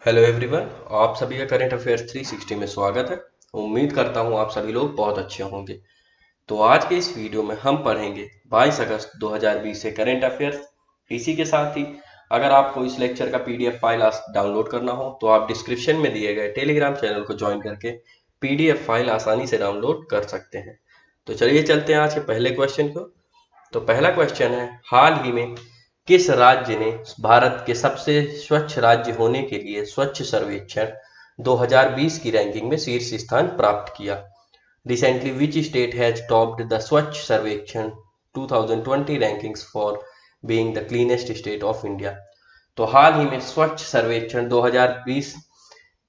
Hello everyone. आप सभी का करेंट अफेयर्स 360 में स्वागत है। उम्मीद करता हूँ आप सभी लोग बहुत अच्छे होंगे। तो आज के इस वीडियो में हम पढ़ेंगे 22 अगस्त 2020 से करेंट अफेयर्स। इसी के साथ ही अगर आपको इस लेक्चर का पीडीएफ फाइल डाउनलोड करना हो तो आप डिस्क्रिप्शन में दिए गए टेलीग्राम चैनल को ज्वाइन करके पीडीएफ फाइल आसानी से डाउनलोड कर सकते हैं। तो चलिए चलते हैं आज के पहले क्वेश्चन को। तो पहला क्वेश्चन है, हाल ही में किस राज्य ने भारत के सबसे स्वच्छ राज्य होने के लिए स्वच्छ सर्वेक्षण 2020 की रैंकिंग में शीर्ष स्थान प्राप्त किया? Recently which state has topped the स्वच्छ सर्वेक्षण 2020 rankings for being the cleanest state of India? तो हाल ही में स्वच्छ सर्वेक्षण 2020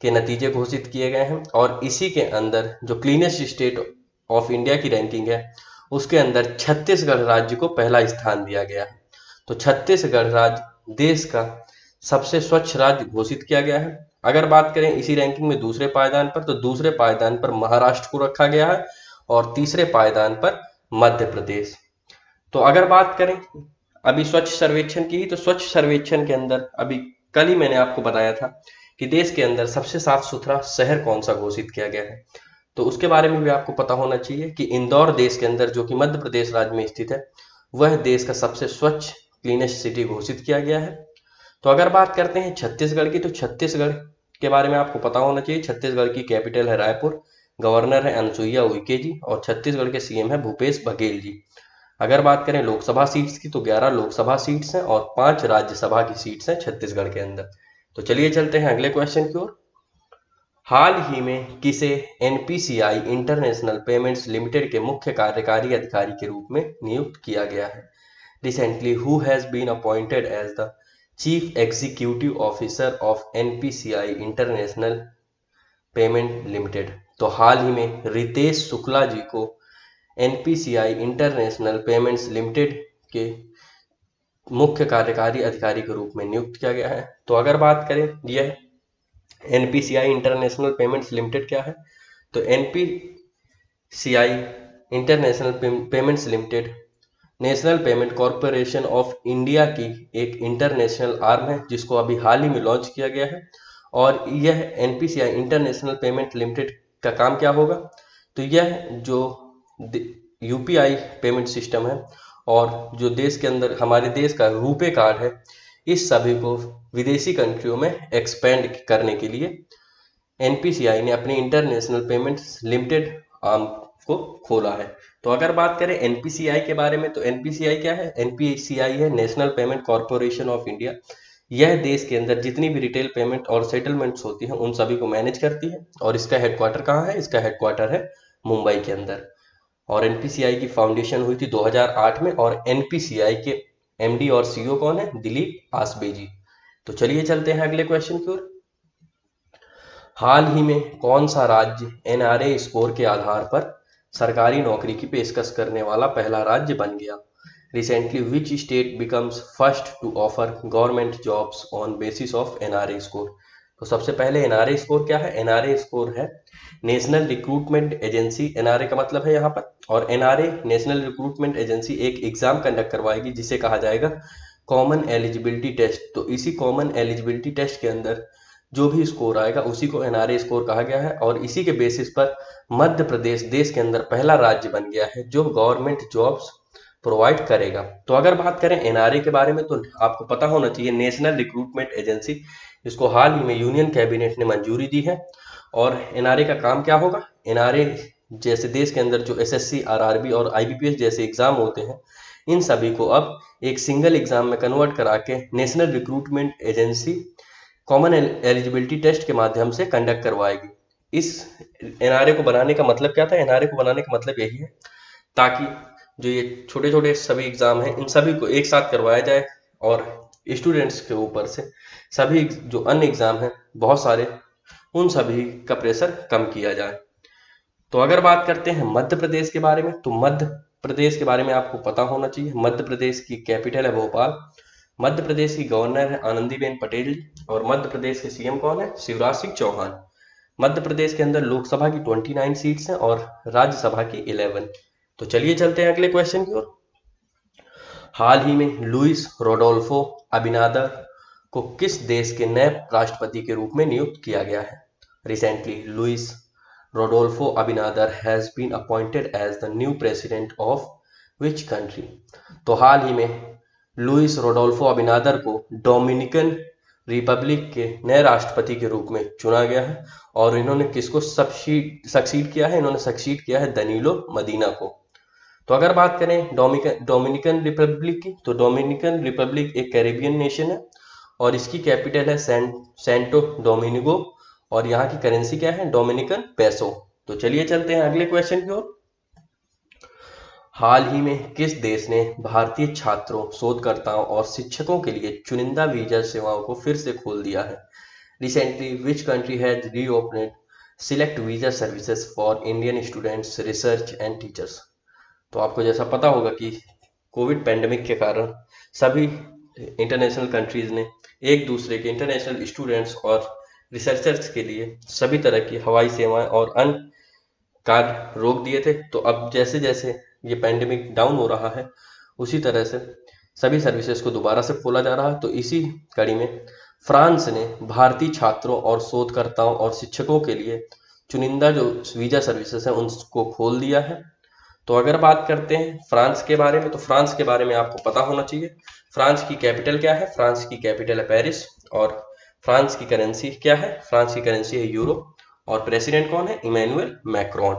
के नतीजे घोषित किए गए हैं और इसी के अंदर जो क्लीनेस्ट स्टेट ऑफ इंडिया की रैंकिंग है उसके अंदर छत्तीसगढ़ राज्य को पहला स्थान दिया गया है। तो छत्तीसगढ़ राज्य देश का सबसे स्वच्छ राज्य घोषित किया गया है। अगर बात करें इसी रैंकिंग में दूसरे पायदान पर, तो दूसरे पायदान पर महाराष्ट्र को रखा गया है और तीसरे पायदान पर मध्य प्रदेश। तो अगर बात करें अभी स्वच्छ सर्वेक्षण की, तो स्वच्छ सर्वेक्षण के अंदर अभी कल ही मैंने आपको बताया था कि देश के अंदर सबसे साफ सुथरा शहर कौन सा घोषित किया गया है। तो उसके बारे में भी आपको पता होना चाहिए कि इंदौर देश के अंदर, जो कि मध्य प्रदेश राज्य में स्थित है, वह देश का सबसे स्वच्छ क्लीनेस्ट सिटी घोषित किया गया है। तो अगर बात करते हैं छत्तीसगढ़ की, तो छत्तीसगढ़ के बारे में आपको पता होना चाहिए। छत्तीसगढ़ की कैपिटल है रायपुर, गवर्नर है अनुसुईया उइके जी और छत्तीसगढ़ के सीएम है भूपेश बघेल जी। अगर बात करें लोकसभा सीट्स की, तो 11 लोकसभा सीट्स हैं और 5 राज्यसभा की सीट्स हैं छत्तीसगढ़ के अंदर। तो चलिए चलते हैं अगले क्वेश्चन की ओर। हाल ही में किसे एनपीसीआई इंटरनेशनल पेमेंट्स लिमिटेड के मुख्य कार्यकारी अधिकारी के रूप में नियुक्त किया गया है? Recently who has been appointed as the chief executive officer of NPCI international payment limited? तो हाल ही में रितेश शुक्ला जी को एनपीसीआई इंटरनेशनल पेमेंट्स लिमिटेड के मुख्य कार्यकारी अधिकारी के रूप में नियुक्त किया गया है। तो अगर बात करें यह एनपीसीआई इंटरनेशनल पेमेंट्स लिमिटेड क्या है, तो NPCI international payments limited national payment corporation of India की एक इंटरनेशनल आर्म है जिसको अभी हाल ही में लॉन्च किया गया है। और यह एनपीसीआई इंटरनेशनल पेमेंट लिमिटेड का काम क्या होगा, तो यह जो यूपीआई पेमेंट सिस्टम है और जो देश के अंदर हमारे देश का रुपे कार्ड है, इस सभी को विदेशी कंट्रियों में एक्सपेंड करने के लिए एनपीसीआई ने अपनी इंटरनेशनल पेमेंट्स लिमिटेड आर्म को खोला है। तो अगर बात करें एनपीसीआई के बारे में, तो एनपीसीआई क्या है? एनपीसीआई है national payment corporation of India. यह देश के अंदर जितनी भी रिटेल पेमेंट और सेटलमेंट्स होती हैं उन सभी को मैनेज करती है। और इसका हेडक्वार्टर कहाँ है? इसका हेडक्वार्टर है मुंबई के अंदर। और एनपीसीआई की फाउंडेशन हुई थी 2008 में और एनपीसीआई के एमडी और सीईओ कौन है? दिलीप आसबे जी। तो चलिए चलते हैं अगले क्वेश्चन की ओर। हाल ही में कौन सा राज्य एनआरए स्कोर के आधार पर सरकारी नौकरी की पेशकश करने वाला पहला राज्य बन गया? Recently which state becomes first to offer government jobs on basis of NRA score? तो सबसे पहले एनआरए स्कोर क्या है? एनआरए स्कोर है नेशनल रिक्रूटमेंट एजेंसी, एनआरए का मतलब है यहाँ पर। और एनआरए नेशनल रिक्रूटमेंट एजेंसी एक एग्जाम कंडक्ट करवाएगी जिसे कहा जाएगा कॉमन एलिजिबिलिटी टेस्ट। तो इसी कॉमन एलिजिबिलिटी टेस्ट के अंदर जो भी स्कोर आएगा उसी को एनआरए स्कोर कहा गया है। और इसी के बेसिस पर मध्य प्रदेश देश के अंदर पहला राज्य बन गया है जो गवर्नमेंट जॉब्स प्रोवाइड करेगा। तो अगर बात करें एनआरए के बारे में, तो आपको पता होना चाहिए नेशनल रिक्रूटमेंट एजेंसी, इसको हाल ही में यूनियन कैबिनेट ने मंजूरी दी है। और एनआरए का काम क्या होगा? एनआरए जैसे देश के अंदर जो एसएससी, आरआरबी और आईबीपीएस जैसे एग्जाम होते हैं, इन सभी को अब एक सिंगल एग्जाम में कन्वर्ट करा के national recruitment agency common eligibility test के माध्यम से कंडक्ट करवाएगी। इस एनआरए को बनाने का मतलब क्या था? एनआरए को बनाने का मतलब यही है ताकि जो ये छोटे छोटे सभी एग्जाम हैं इन सभी को एक साथ करवाया जाए और स्टूडेंट्स के ऊपर से सभी जो अन्य एग्जाम हैं बहुत सारे, उन सभी का प्रेशर कम किया जाए। तो अगर बात करते हैं मध्य प्रदेश के बारे में, तो मध्य प्रदेश के बारे में आपको पता होना चाहिए। मध्य प्रदेश की कैपिटल है भोपाल। मध्य प्रदेश की गवर्नर है आनंदीबेन पटेल जी और मध्य प्रदेश के सीएम कौन है? शिवराज सिंह चौहान। मध्य प्रदेश के अंदर लोकसभा की 29 सीट्स हैं और राज्यसभा की 11। तो चलिए चलते हैं अगले क्वेश्चन की ओर। हाल ही में लुइस रोडोल्फो अबिनादर को किस देश के नए राष्ट्रपति के रूप में नियुक्त किया गया है? Recently Luis Rodolfo Abinader has been appointed as the new president of which country? तो हाल ही में लुइस रोडोल्फो अबिनादर को डोमिनिकन रिपब्लिक के नए राष्ट्रपति के रूप में चुना गया है। और इन्होंने किसको सक्सीड किया है? इन्होंने सक्सीड किया है दनीलो मदीना को। तो अगर बात करें डोमिनिकन रिपब्लिक की, तो डोमिनिकन रिपब्लिक एक कैरेबियन नेशन है और इसकी कैपिटल है सेंटो डोमिनिगो और यहाँ की करेंसी क्या है? Dominican peso. तो चलिए चलते हैं अगले क्वेश्चन की ओर। हाल ही में किस देश ने भारतीय छात्रों, शोधकर्ताओं और शिक्षकों के लिए चुनिंदा वीजा सेवाओं को फिर से खोल दिया है? Recently which country has reopened select visa services for Indian students, research and teachers? तो आपको जैसा पता होगा कि कोविड पैंडेमिक के कारण सभी इंटरनेशनल कंट्रीज ने एक दूसरे के इंटरनेशनल स्टूडेंट्स और रिसर्चर्स के लिए सभी तरह की हवाई सेवाएं और अन्य कार्य रोक दिए थे। तो अब जैसे जैसे ये पैंडेमिक डाउन हो रहा है उसी तरह से सभी सर्विसेज को दोबारा से खोला जा रहा है। तो इसी कड़ी में फ्रांस ने भारतीय छात्रों और शोधकर्ताओं और शिक्षकों के लिए चुनिंदा जो वीजा सर्विसेज हैं उनको खोल दिया है। तो अगर बात करते हैं फ्रांस के बारे में, तो फ्रांस के बारे में आपको पता होना चाहिए। फ्रांस की कैपिटल क्या है? फ्रांस की कैपिटल है पेरिस। और फ्रांस की करेंसी क्या है? फ्रांस की करेंसी है यूरो। और प्रेसिडेंट कौन है? Emmanuel Macron.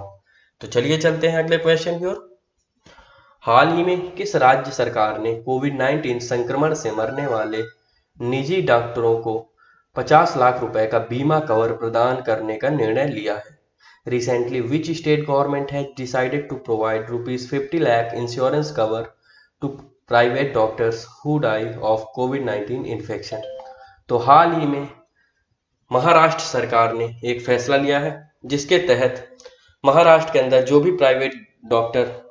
तो चलिए चलते हैं अगले क्वेश्चन की ओर। हाल ही में किस राज्य सरकार ने कोविड-19 संक्रमण से मरने वाले निजी डॉक्टरों को 50 लाख रुपए का बीमा कवर प्रदान करने का निर्णय लिया है? Recently, which state government has decided to provide rupees 50 lakh insurance cover to private doctors who die of COVID-19 infection? तो हाल ही में महाराष्ट्र सरकार ने एक फैसला लिया है जिसके तहत महाराष्ट्र के अंदर जो भी प्राइवेट डॉक्टर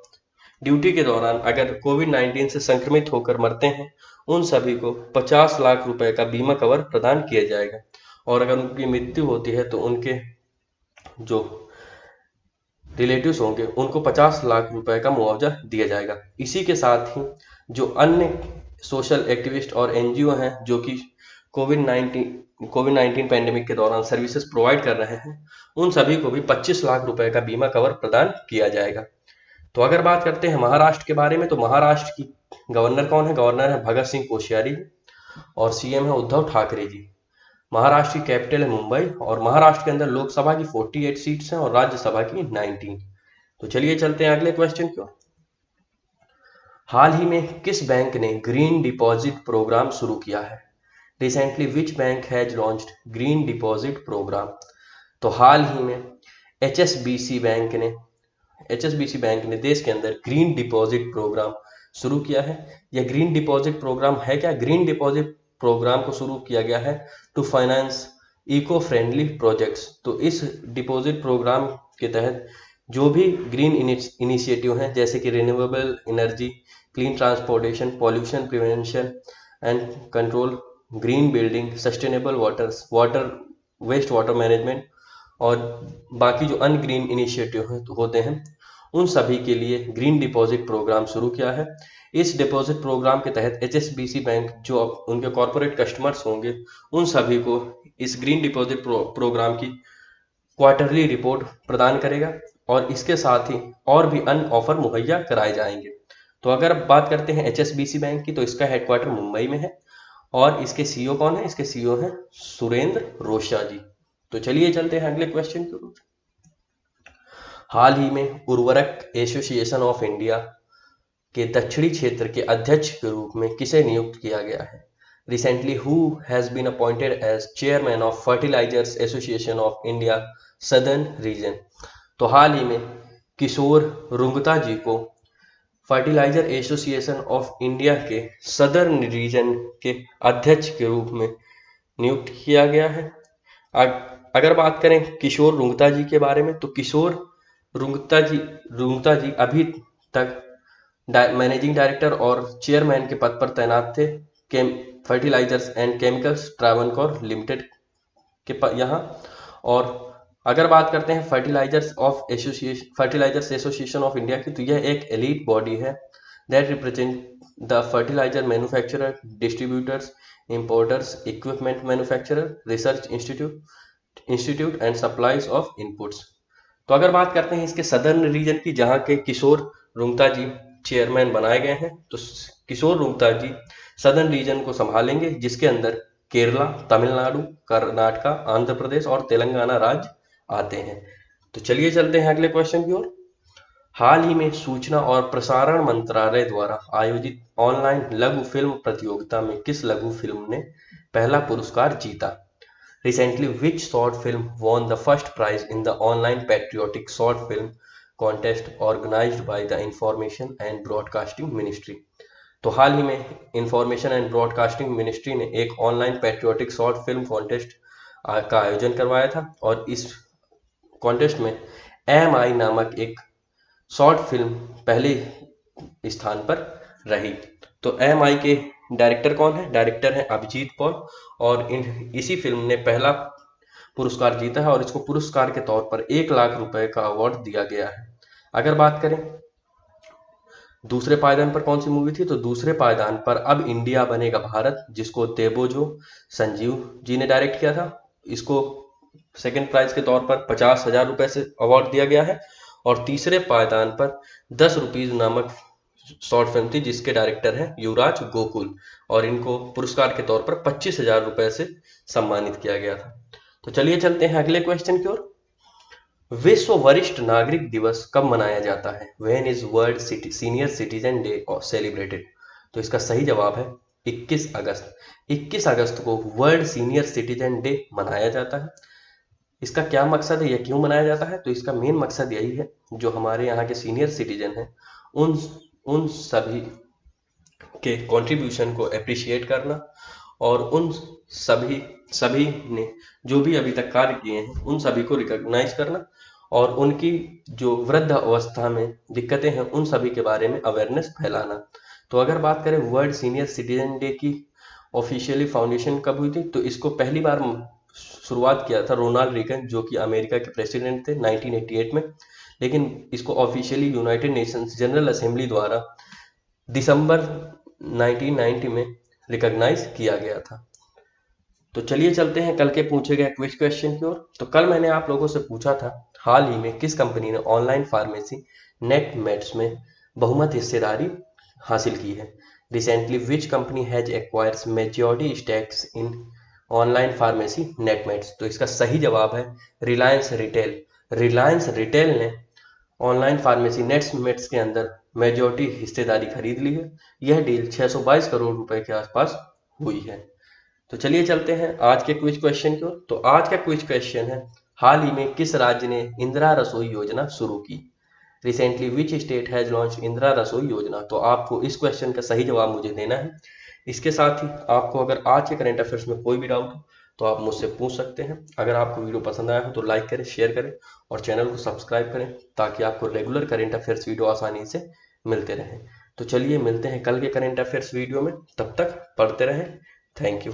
ड्यूटी के दौरान अगर कोविड-19 से संक्रमित होकर मरते हैं उन सभी को 50 लाख रुपए का बीमा कवर प्रदान किया जाएगा। और अगर उनकी मृत्यु होती है तो उनके जो रिलेटिव्स होंगे उनको 50 लाख रुपए का मुआवजा दिया जाएगा। इसी के साथ ही जो अन्य सोशल एक्टिविस्ट और एनजीओ हैं जो कि कोविड-19 पैंडेमिक के दौरान सर्विसेज प्रोवाइड कर रहे हैं उन सभी को भी 25 लाख रुपए का बीमा कवर प्रदान किया जाएगा। तो अगर बात करते हैं महाराष्ट्र के बारे में, तो महाराष्ट्र की गवर्नर कौन है? गवर्नर है भगत सिंह कोश्यारी और सीएम है उद्धव ठाकरे जी। महाराष्ट्र की कैपिटल है मुंबई और महाराष्ट्र के अंदर लोकसभा की 48 सीट्स हैं और राज्यसभा की 19। तो चलिए चलते हैं अगले क्वेश्चन की ओर। हाल ही में किस बैंक ने ग्रीन डिपॉजिट प्रोग्राम शुरू किया है? Recently which bank has launched green deposit programme? तो हाल ही में एचएसबीसी बैंक ने देश के अंदर ग्रीन डिपॉजिट प्रोग्राम शुरू किया है। यह ग्रीन डिपॉजिट प्रोग्राम है क्या? ग्रीन डिपॉजिट प्रोग्राम को शुरू किया गया है to finance eco friendly projects. तो इस डिपॉजिट प्रोग्राम के तहत जो भी ग्रीन इनिशिएटिव हैं जैसे कि renewable energy, clean transportation, pollution prevention and control, green building, sustainable waste water management और बाकी जो अन्य ग्रीन इनिशिएटिव होते हैं उन सभी के लिए ग्रीन डिपॉजिट प्रोग्राम शुरू किया है। इस डिपॉजिट प्रोग्राम के तहत एचएसबीसी बैंक जो उनके कॉर्पोरेट कस्टमर्स होंगे उन सभी को इस ग्रीन डिपॉजिट प्रोग्राम की क्वार्टरली रिपोर्ट प्रदान करेगा और इसके साथ ही और भी अन्य ऑफर मुहैया कराए जाएंगे। तो अगर बात करते हैं एचएसबीसी बैंक की, तो इसका हेडक्वार्टर मुंबई में है और इसके सीईओ कौन है? इसके सीईओ हैं सुरेंद्र रोशा जी। तो चलिए चलते हैं अगले क्वेश्चन की ओर। हाल ही में उर्वरक एसोसिएशन ऑफ इंडिया के दक्षिणी क्षेत्र के अध्यक्ष के रूप में किसे नियुक्त किया गया है? Recently who has been appointed as chairman of fertilisers association of India southern region? तो हाल ही में किशोर रुंगता जी को फर्टिलाइजर एसोसिएशन ऑफ इंडिया के सदर्न रीजन के अध्यक्ष के रूप में नियुक्त किया गया है। अगर बात करें किशोर रुंगता जी के बारे में, तो किशोर रुंगता जी अभी तक मैनेजिंग डायरेक्टर और चेयरमैन के पद पर तैनात थे fertilisers and chemicals Travancore limited के यहाँ। और अगर बात करते हैं फर्टिलाइजर्स एसोसिएशन ऑफ इंडिया की, तो यह एक एलीट बॉडी है that represent the fertiliser manufacturer, distributors, importers, equipment manufacturer, research institute and supplies of inputs। तो अगर बात करते हैं इसके सदर्न रीजन की, जहां के किशोर रुंगता जी चेयरमैन बनाए गए हैं, तो किशोर रुंगता जी सदर्न रीजन को संभालेंगे, जिसके अंदर केरला, तमिलनाडु, कर्नाटका, आंध्र प्रदेश और तेलंगाना राज्य आते हैं। तो चलिए चलते हैं अगले क्वेश्चन की ओर। हाल ही में सूचना और प्रसारण मंत्रालय द्वारा आयोजित ऑनलाइन लघु फिल्म प्रतियोगिता में किस लघु फिल्म ने पहला पुरस्कार जीता? Recently, which short film won the first prize in the online patriotic short film contest organized by the Information and Broadcasting Ministry? तो हाल ही में इंफॉर्मेशन एंड ब्रॉडकास्टिंग मिनिस्ट्री ने एक online patriotic short film contest का आयोजन करवाया था, और इस कॉन्टेस्ट में MI नामक एक शॉर्ट फिल्म पहले स्थान पर रही। तो MI के डायरेक्टर कौन है? डायरेक्टर है अभिजीत पॉल, और इसी फिल्म ने पहला पुरस्कार जीता है, और इसको पुरस्कार के तौर पर 1 लाख रुपए का अवार्ड दिया गया है। अगर बात करें दूसरे पायदान पर कौन सी मूवी थी, तो दूसरे पायदान पर अब इंडिया बनेगा भारत, जिसको देबोजो संजीव जी ने डायरेक्ट किया था। इसको सेकंड प्राइज के तौर पर 50,000 रुपए से अवार्ड दिया गया है, और तीसरे पायदान पर 10 रुपीज नामक शॉर्ट फिल्म थी, जिसके डायरेक्टर है युवराज गोकुल, और इनको पुरस्कार के तौर पर 25,000 रुपए से सम्मानित किया गया था। तो चलिए चलते हैं अगले क्वेश्चन की ओर। विश्व वरिष्ठ नागरिक दिवस कब मनाया जाता है? When is world senior citizen day celebrated? तो इसका सही जवाब है 21 अगस्त। 21 अगस्त को वर्ल्ड सीनियर सिटीजन डे मनाया जाता है। इसका क्या मकसद है, यह क्यों मनाया जाता है? तो इसका मेन मकसद यही है, जो हमारे यहाँ के सीनियर सिटीजन हैं उन सभी के कंट्रीब्यूशन को अप्रिशिएट करना, और उन सभी ने जो भी अभी तक कार्य किए हैं उन सभी को रिकॉग्नाइज करना, और उनकी जो वृद्ध अवस्था में दिक्कतें हैं उन सभी के बारे में अवेयरनेस फैलाना। तो अगर बात करें वर्ल्ड सीनियर सिटीजन डे की ऑफिशियली फाउंडेशन कब हुई थी, तो इसको पहली बार शुरुआत किया था रोनाल्ड रीगन, जो कि अमेरिका के प्रेसिडेंट थे 1988 में, लेकिन इसको officially United Nations general assembly द्वारा दिसंबर 1990 में रिकॉग्नाइज किया गया था। तो चलिए चलते हैं कल के पूछे गए क्विज क्वेश्चन की ओर। तो कल मैंने आप लोगों से पूछा था, हाल ही में किस कंपनी ने ऑनलाइन फार्मेसी नेटमेट्स में बहुमत हिस्सेदारी हासिल की है? Recently which company has acquires majority stakes in online pharmacy Netmeds? तो इसका सही जवाब है रिलायंस रिटेल। रिलायंस रिटेल ने ऑनलाइन फार्मेसी नेटमेट्स के अंदर मेजॉरिटी हिस्सेदारी खरीद ली है। यह डील 622 करोड़ रुपए के आसपास हुई है। तो चलिए चलते हैं आज के क्विज क्वेश्चन की ओर। तो आज का क्विज क्वेश्चन है, हाल ही में किस राज्य ने इंदिरा रसोई योजना शुरू की? Recently which state has launch Indira रसोई योजना? तो आपको इस क्वेश्चन का सही जवाब मुझे देना है। इसके साथ ही आपको अगर आज के करंट अफेयर्स में कोई भी डाउट हो तो आप मुझसे पूछ सकते हैं। अगर आपको वीडियो पसंद आया हो तो लाइक करें, शेयर करें और चैनल को सब्सक्राइब करें, ताकि आपको रेगुलर करंट अफेयर्स वीडियो आसानी से मिलते रहें। तो चलिए मिलते हैं कल के करंट अफेयर्स वीडियो में, तब तक पढ़ते रहें। Thank you.